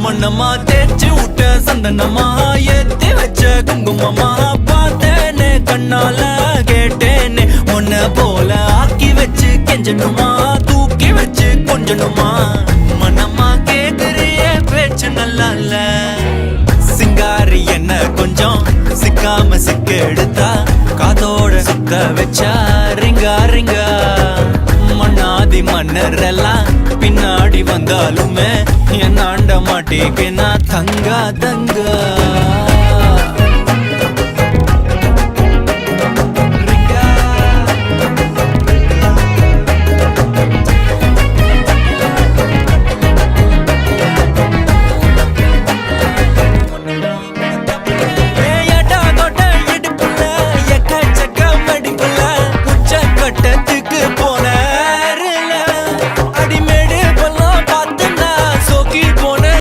மண்ணம்மா தேய்ச்சி விட்ட சந்தனமா ஏத்தி வச்ச குங்குமமா பார்த்தேனே கண்ணால கேட்டேனே உன்ன போல ஆக்கி வச்சு கெஞ்சணுமா தூக்கி வச்சு கொஞ்சணுமா மனமா கேக்குறிய பேச்சு நல்லா இல்ல சிங்காரி என்ன கொஞ்சம் சிக்காம சிக்க எடுத்தா காதோட சுத்த வச்சா ரிங்கா ரிங்கா மண்ணாதி மன்னர் எல்லாம் பின்னாடி வந்தாலுமே என் ஆண்ட மாட்டேக்கு நான் தங்கா தங்கா